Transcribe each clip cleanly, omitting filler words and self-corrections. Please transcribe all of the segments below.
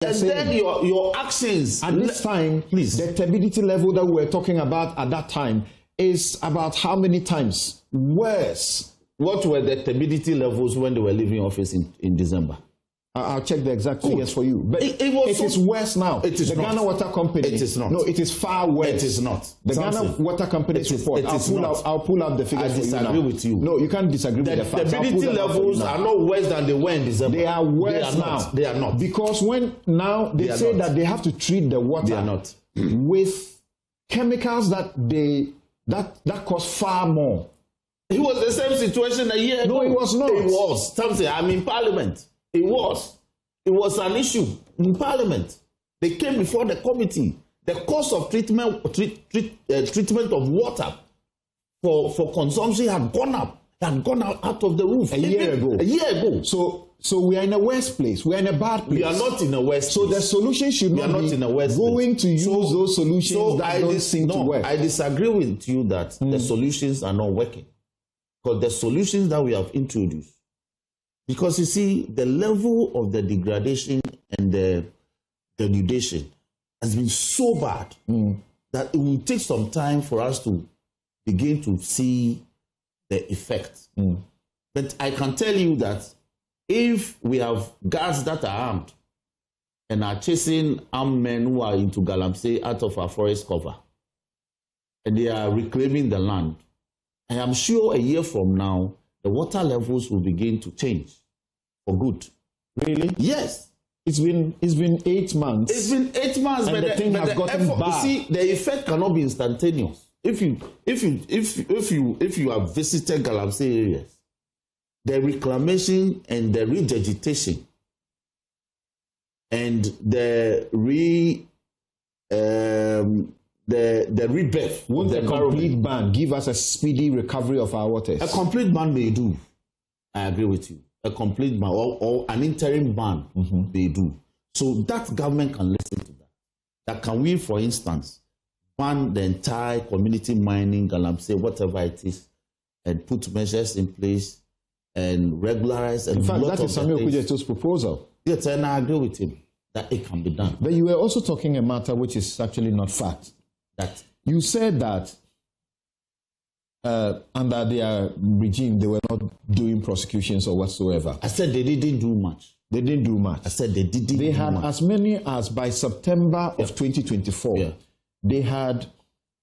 And then your actions. At this time, please. The turbidity level that we were talking about at that time is about how many times worse? What were the turbidity levels when they were leaving office in December? I'll check the exact figures for you. But it is worse now. It is the not. Ghana Water Company. It is not. No, it is far worse. It is not. The Ghana Water Company's report. I'll pull out the figures for you now. I disagree with you. No, you can't disagree with the facts. The turbidity levels are not worse than they were in December. They are worse now. They are not. Because when now they say that they have to treat the water they are not. with chemicals that cost far more. It was the same situation a year ago. No, it was not. It was. Something. I'm in Parliament. It was. It was an issue in Parliament. They came before the committee. The cost of treatment of water for consumption had gone up. It had gone out of the roof. A year ago. So we are in a worse place. We are in a bad place. We are not in a worse place. So the solution should not be going to use those solutions that don't seem to work. I disagree with you that the solutions are not working. Because the solutions that we have introduced, because you see, the level of the degradation and the denudation has been so bad that it will take some time for us to begin to see the effect. But I can tell you that if we have guards that are armed and are chasing armed men who are into Galamsey out of our forest cover, and they are reclaiming the land, I am sure a year from now, the water levels will begin to change for good. Really? Yes. It's been 8 months. It's been 8 months, and the thing has gotten bad. You see, the effect cannot be instantaneous. If you have visited Galamsey areas, the reclamation and the revegetation and the rebirth. Won't a complete ban give us a speedy recovery of our waters? A complete ban may do. I agree with you. A complete ban or an interim ban may do. So that government can listen to that. That can we, for instance, ban the entire community mining, Galamsey, whatever it is, and put measures in place and regularize. And in fact, that is Samuel Kudjeto's proposal. Yes, and I agree with him that it can be done. But you were also talking a matter which is actually not fact. That you said that under their regime, they were not doing prosecutions or whatsoever. I said they didn't do much. They didn't do much. I said they didn't do much. They had as many as, by September of 2024, they had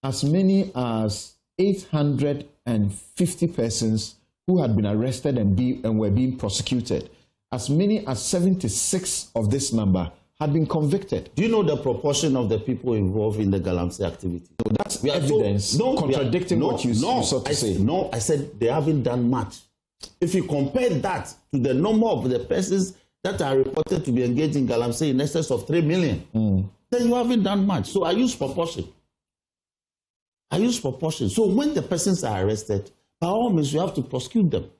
as many as 850 persons who had been arrested and were being prosecuted. As many as 76 of this number had been convicted. Do you know the proportion of the people involved in the Galamsey activity? So that's evidence contradicting what you sought to say. No, I said they haven't done much. If you compare that to the number of the persons that are reported to be engaged in Galamsey in excess of 3 million, then you haven't done much. So I use proportion. So when the persons are arrested, by all means, you have to prosecute them.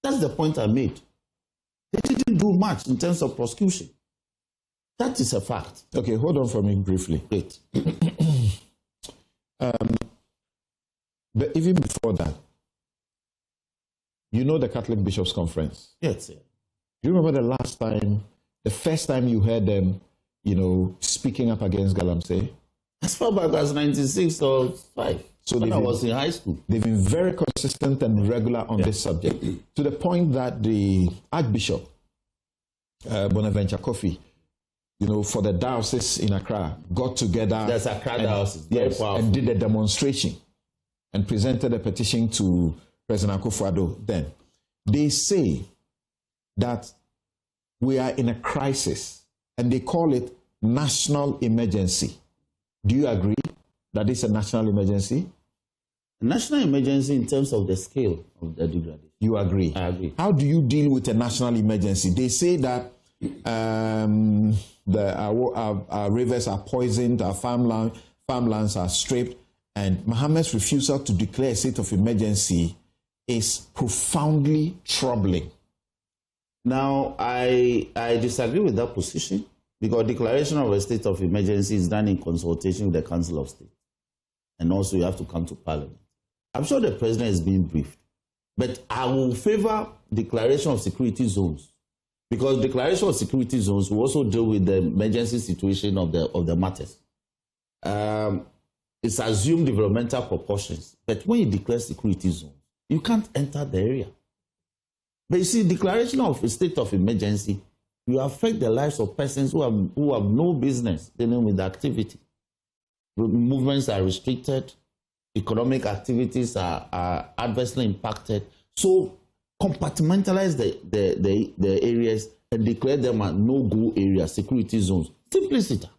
That's the point I made. They didn't do much in terms of prosecution. That is a fact. Okay, hold on for me briefly. Great. But even before that, you know the Catholic Bishops' Conference? Yes, sir. Do you remember the first time you heard them, speaking up against Galamsey? As far back as 96 or 5. So when I was in high school. They've been very consistent and regular on this subject, to the point that the Archbishop, Bonaventure Kofi, for the diocese in Accra, got together. That's Accra diocese. Yes, and did a demonstration and presented a petition to President Akufo-Addo then. They say that we are in a crisis, and they call it national emergency. Do you agree that it's a national emergency? A national emergency in terms of the scale of the degradation. You agree? I agree. How do you deal with a national emergency? They say that our rivers are poisoned, our farmlands are stripped, and Mohammed's refusal to declare a state of emergency is profoundly troubling. Now, I disagree with that position, because declaration of a state of emergency is done in consultation with the Council of State. And also you have to come to Parliament. I'm sure the President is being briefed, but I will favor declaration of security zones Because declaration of security zones will also deal with the emergency situation of the matters. It's assumed developmental proportions. But when you declare security zones, you can't enter the area. But you see, declaration of a state of emergency, you affect the lives of persons who have no business dealing with the activity. Movements are restricted, economic activities are adversely impacted. So compartmentalize the areas and declare them as no-go areas, security zones. Simplicity.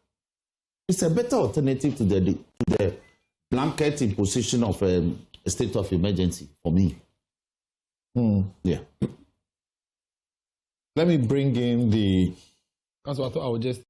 It's a better alternative to the blanket imposition of a state of emergency for me. Yeah. Let me bring in the... Council, I thought I would just